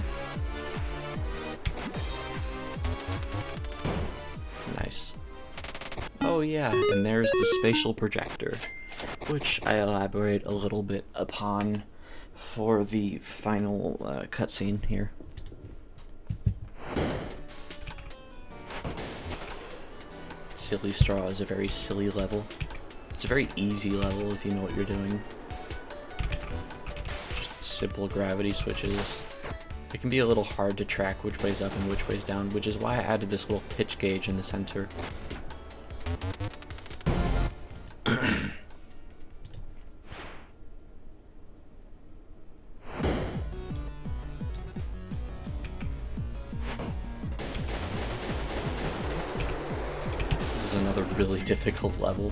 Nice. Oh yeah, and there's the spatial projector, which I elaborate a little bit upon for the final cutscene here. Silly Straw is a very silly level. It's a very easy level if you know what you're doing. Just simple gravity switches. It can be a little hard to track which way's up and which way's down, which is why I added this little pitch gauge in the center. This is another really difficult level.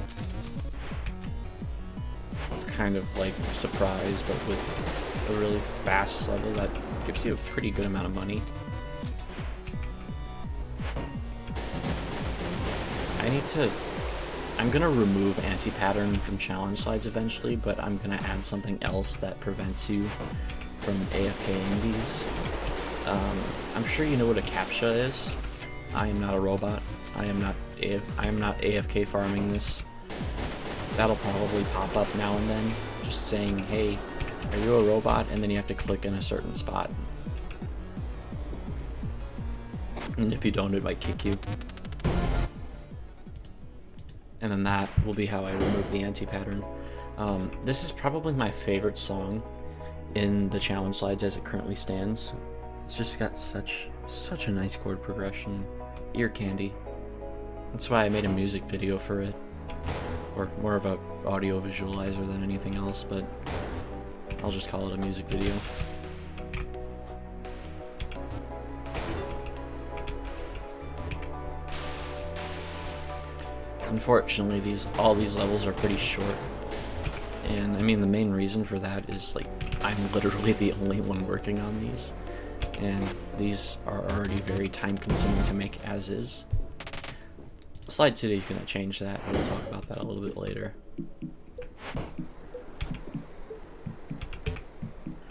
It's kind of like Surprise, but with a really fast level that gives you a pretty good amount of money. I'm gonna remove anti-pattern from challenge slides eventually, but I'm gonna add something else that prevents you from AFKing these. I'm sure you know what a CAPTCHA is. I am not a robot. I am not AFK farming this. That'll probably pop up now and then, just saying, hey, are you a robot? And then you have to click in a certain spot. And if you don't, it might kick you. And then that will be how I remove the anti-pattern. This is probably my favorite song in the challenge slides as it currently stands. It's just got such a nice chord progression. Ear candy. That's why I made a music video for it. Or more of a audio visualizer than anything else, but I'll just call it a music video. Unfortunately, all these levels are pretty short, and I mean the main reason for that is like I'm literally the only one working on these, and these are already very time-consuming to make as is. Slide City is going to change that, and we'll talk about that a little bit later.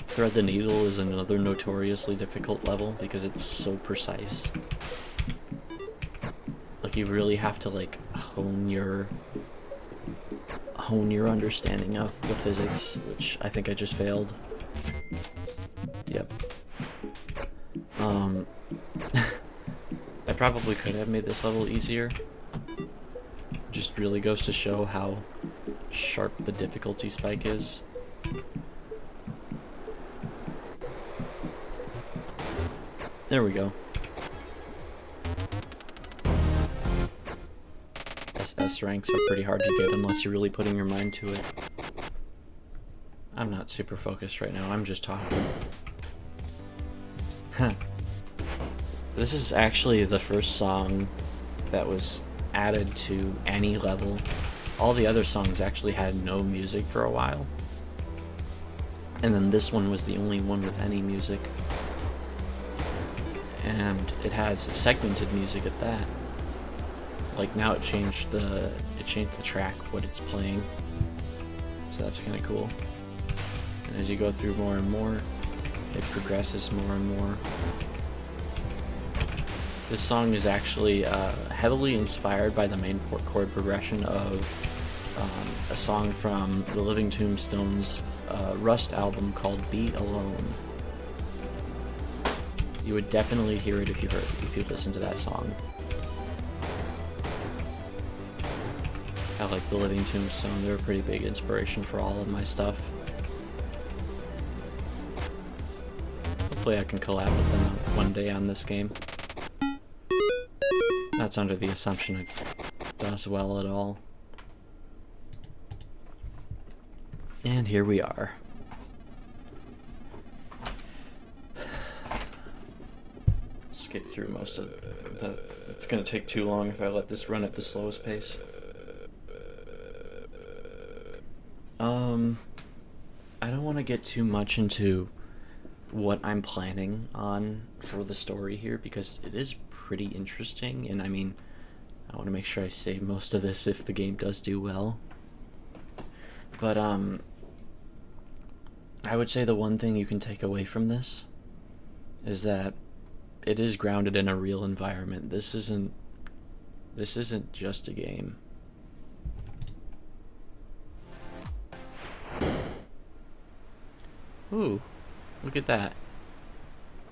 Thread the Needle is another notoriously difficult level because it's so precise. Like you really have to like hone your understanding of the physics, which I think I just failed. Yep. I probably could have made this level easier. Just really goes to show how sharp the difficulty spike is. There we go. SS ranks are pretty hard to get unless you're really putting your mind to it. I'm not super focused right now, I'm just talking. Huh. This is actually the first song that was added to any level. All the other songs actually had no music for a while. And then this one was the only one with any music. And it has segmented music at that. Like now it changed the track, what it's playing. So that's kind of cool. And as you go through more and more, it progresses more and more. This song is actually heavily inspired by the main chord progression of a song from the Living Tombstones Rust album called Be Alone. You would definitely hear it if you listen to that song. I like the Living Tombstone, they're a pretty big inspiration for all of my stuff. Hopefully I can collab with them one day on this game. That's under the assumption it does well at all. And here we are. skip through most of the... It's gonna take too long if I let this run at the slowest pace. I don't want to get too much into what I'm planning on for the story here, because it is pretty interesting, and I mean, I want to make sure I save most of this if the game does do well. But I would say the one thing you can take away from this is that it is grounded in a real environment. This isn't just a game. Ooh, look at that.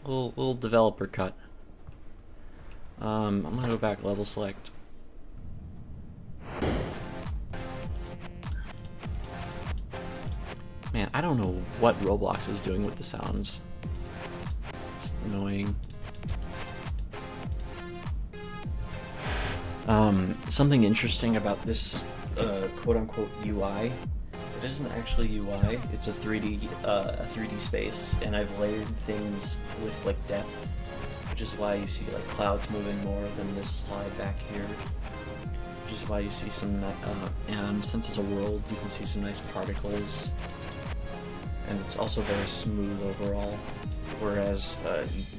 Little developer cut. I'm gonna go back level select. Man, I don't know what Roblox is doing with the sounds. It's annoying. Something interesting about this quote-unquote UI, it isn't actually UI, it's a 3D space, and I've layered things with like depth, which is why you see like clouds moving more than this slide back here, which is why you see some, and since it's a world, you can see some nice particles, and it's also very smooth overall, whereas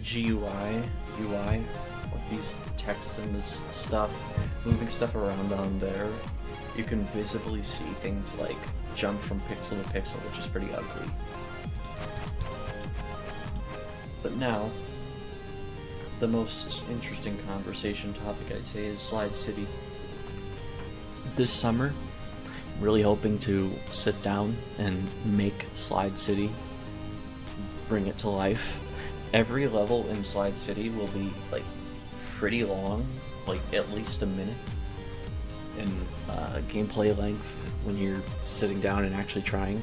GUI, UI, with these text and this stuff, moving stuff around on there, you can visibly see things like jump from pixel to pixel, which is pretty ugly. But now, the most interesting conversation topic I'd say is Slide City. This summer, I'm really hoping to sit down and make Slide City, bring it to life. Every level in Slide City will be like pretty long, like at least a minute in gameplay length when you're sitting down and actually trying.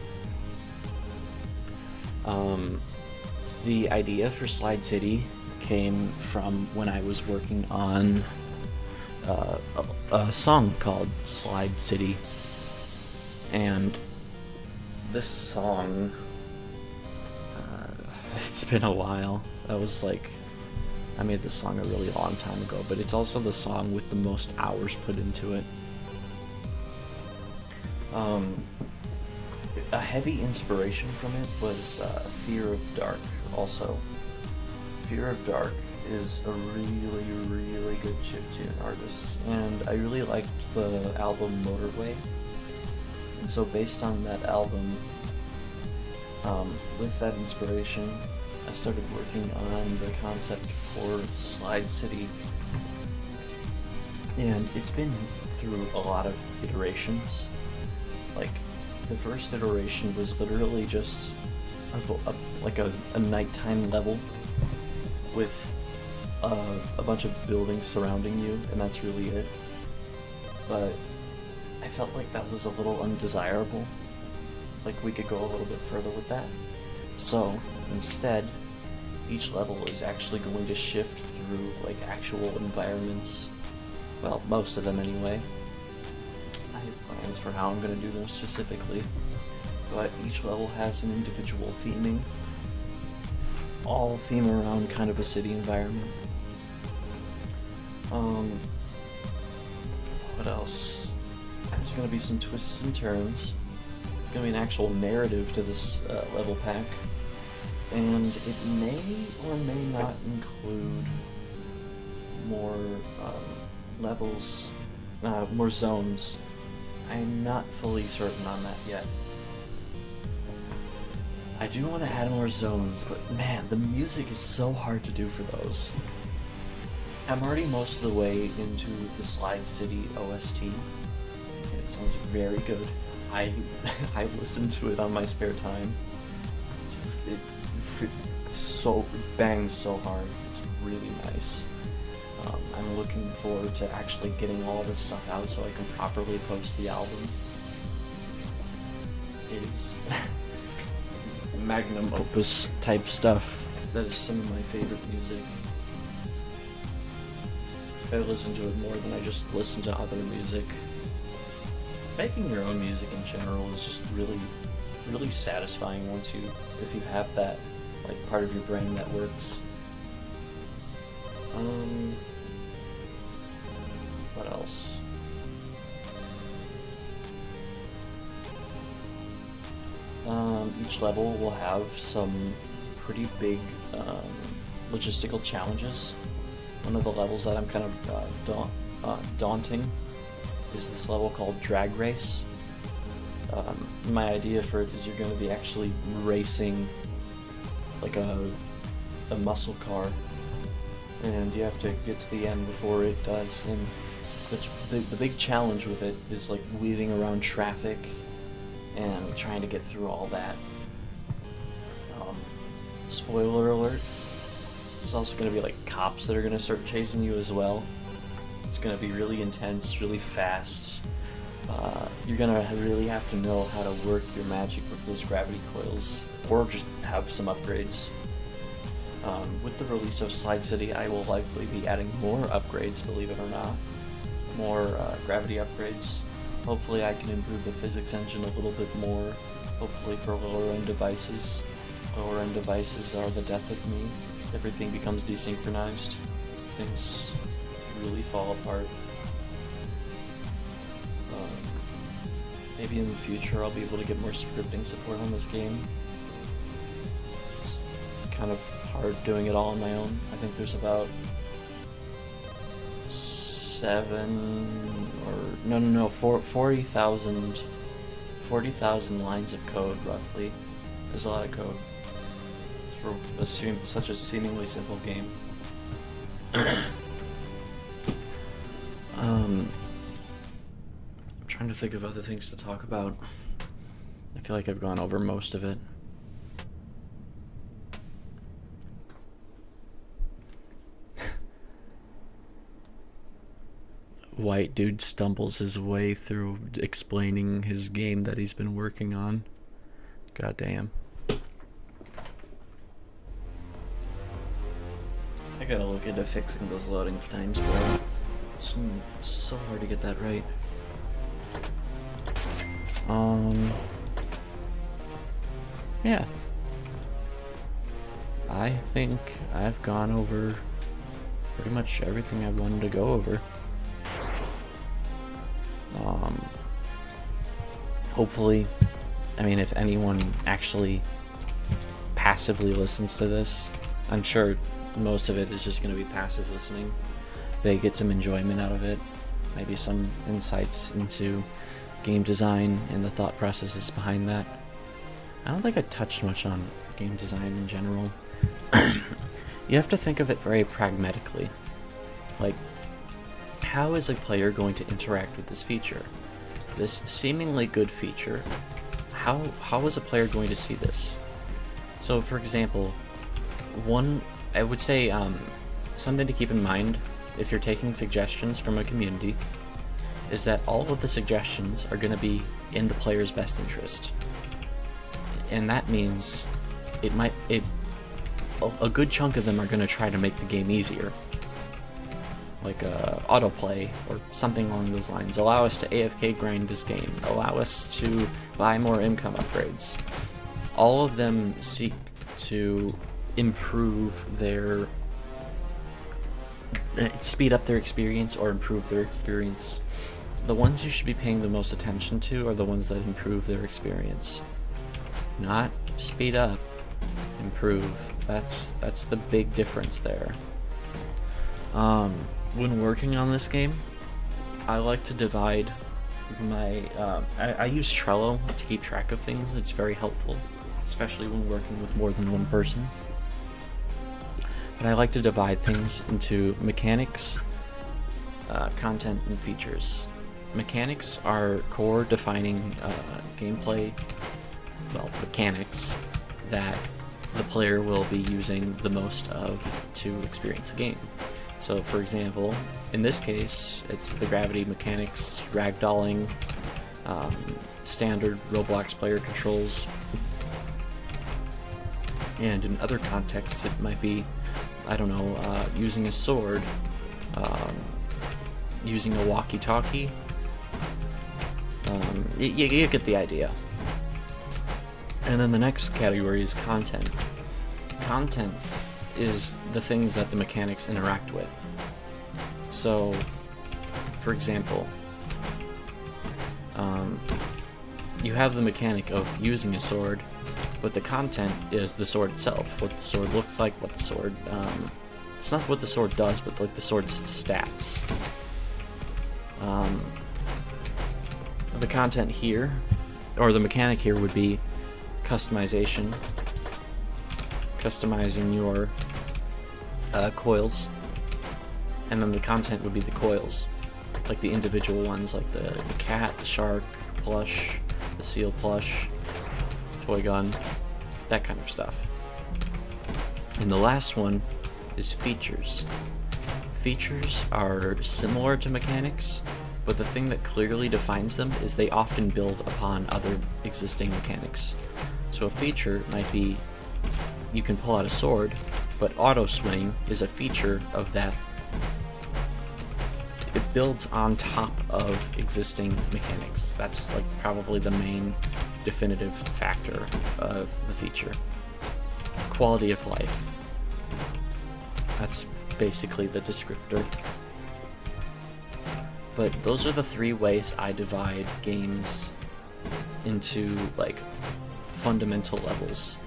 The idea for Slide City came from when I was working on a song called Slide City, and this song, it's been a while. I made this song a really long time ago, but it's also the song with the most hours put into it. A heavy inspiration from it was Fear of Dark, also. Fear of Dark is a really, really good chiptune artist, and I really liked the album Motorway. And so based on that album, with that inspiration, I started working on the concept for Slide City, and it's been through a lot of iterations. Like, the first iteration was literally just a nighttime level with a bunch of buildings surrounding you, and that's really it. But I felt like that was a little undesirable. Like, we could go a little bit further with that. So, instead, each level is actually going to shift through, like, actual environments. Well, most of them anyway. I have plans for how I'm going to do them specifically. But each level has an individual theming. All theme around kind of a city environment. What else? There's going to be some twists and turns. There's going to be an actual narrative to this level pack. And it may or may not include more levels, more zones. I'm not fully certain on that yet. I do want to add more zones, but man, the music is so hard to do for those. I'm already most of the way into the Slide City OST, and it sounds very good. I listen to it on my spare time. It bangs so hard. It's really nice. I'm looking forward to actually getting all this stuff out so I can properly post the album. It is magnum opus type stuff. That is some of my favorite music. I listen to it more than I just listen to other music. Making your own music in general is just really, really satisfying if you have that, like, part of your brain that works. each level will have some pretty big logistical challenges. One of the levels that I'm kind of daunting is this level called Drag Race. My idea for it is you're going to be actually racing like a muscle car, and you have to get to the end before it does. And the big challenge with it is like weaving around traffic and trying to get through all that. Spoiler alert, there's also going to be like cops that are going to start chasing you as well. It's going to be really intense, really fast. You're going to really have to know how to work your magic with those gravity coils, or just have some upgrades. With the release of Slide City, I will likely be adding more upgrades, believe it or not. More gravity upgrades. Hopefully I can improve the physics engine a little bit more, hopefully for lower end devices. Lower end devices are the death of me. Everything becomes desynchronized. Things really fall apart. Maybe in the future I'll be able to get more scripting support on this game. It's kind of hard doing it all on my own. I think there's about 40,000 lines of code, roughly. There's a lot of code for such a seemingly simple game. I'm trying to think of other things to talk about. I feel like I've gone over most of it. White dude stumbles his way through explaining his game that he's been working on. God damn. I gotta look into fixing those loading times, bro. It's so hard to get that right. Yeah. I think I've gone over pretty much everything I wanted to go over. Hopefully, I mean, if anyone actually passively listens to this, I'm sure most of it is just going to be passive listening. They get some enjoyment out of it, maybe some insights into game design and the thought processes behind that. I don't think I touched much on game design in general. You have to think of it very pragmatically. Like, how is a player going to interact with this feature? This seemingly good feature. How is a player going to see this? So, for example, I would say something to keep in mind if you're taking suggestions from a community is that all of the suggestions are going to be in the player's best interest. And that means a good chunk of them are going to try to make the game easier. Like autoplay or something along those lines. Allow us to AFK grind this game. Allow us to buy more income upgrades. All of them seek to improve their... speed up their experience or improve their experience. The ones you should be paying the most attention to are the ones that improve their experience. Not speed up, improve. That's the big difference there. When working on this game, I like to divide my... I use Trello to keep track of things. It's very helpful, especially when working with more than one person. But I like to divide things into mechanics, content, and features. Mechanics are core defining gameplay, well, mechanics that the player will be using the most of to experience the game. So, for example, in this case, it's the gravity mechanics, ragdolling, standard Roblox player controls, and in other contexts it might be, I don't know, using a sword, using a walkie-talkie. You get the idea. And then the next category is content. Content is the things that the mechanics interact with. So, for example, you have the mechanic of using a sword, But the content is the sword itself, what the sword looks like, what the sword, it's not what the sword does, but like the sword's stats. The content here, or the mechanic here, would be customization, customizing your coils, and then the content would be the coils, like the individual ones, like the cat, the shark plush, the seal plush, toy gun, that kind of stuff. And the last one is features. Features are similar to mechanics, but the thing that clearly defines them is they often build upon other existing mechanics. So a feature might be you can pull out a sword, but auto swing is a feature of that. It builds on top of existing mechanics. That's like probably the main definitive factor of the feature. Quality of life. That's basically the descriptor. But those are the three ways I divide games into like fundamental levels,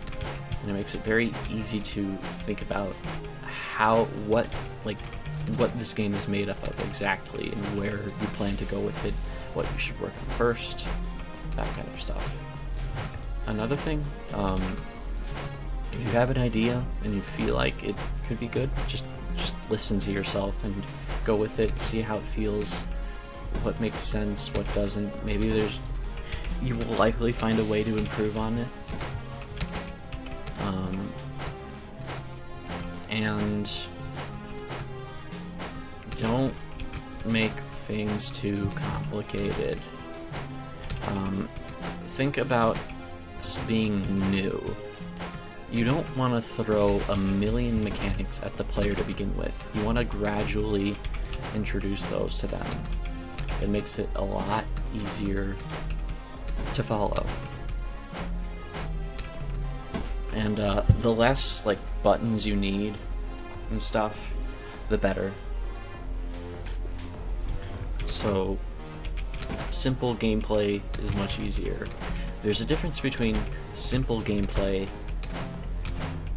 and it makes it very easy to think about what this game is made up of exactly, and where you plan to go with it, what you should work on first, that kind of stuff. Another thing, if you have an idea and you feel like it could be good, just listen to yourself and go with it, see how it feels, what makes sense, what doesn't. Maybe you will likely find a way to improve on it. And don't make things too complicated. Think about being new. You don't want to throw a million mechanics at the player to begin with. You want to gradually introduce those to them. It makes it a lot easier to follow. And the less like buttons you need and stuff, the better. So simple gameplay is much easier. There's a difference between simple gameplay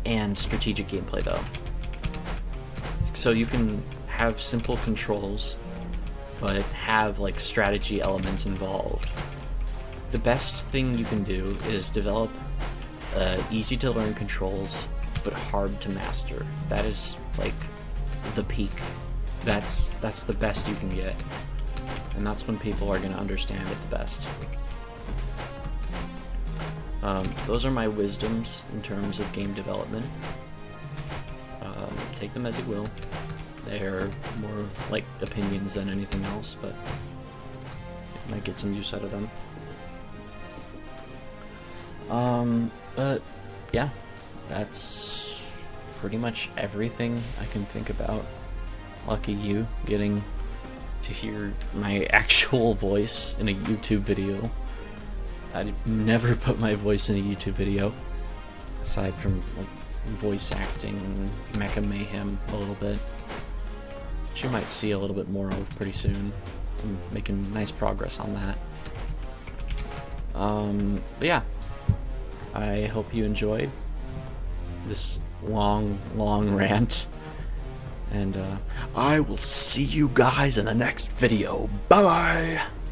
and strategic gameplay though. So you can have simple controls but have like strategy elements involved. The best thing you can do is develop easy to learn controls but hard to master. That is like the peak. That's the best you can get, and that's when people are going to understand it the best. Those are my wisdoms in terms of game development. Take them as you will. They're more like opinions than anything else, but you might get some use out of them. But yeah, that's pretty much everything I can think about. Lucky you, getting to hear my actual voice in a YouTube video. I'd never put my voice in a YouTube video, aside from like voice acting and Mecha Mayhem a little bit, which you might see a little bit more of pretty soon. I'm making nice progress on that. But yeah, I hope you enjoyed this long rant, and I will see you guys in the next video. Bye bye.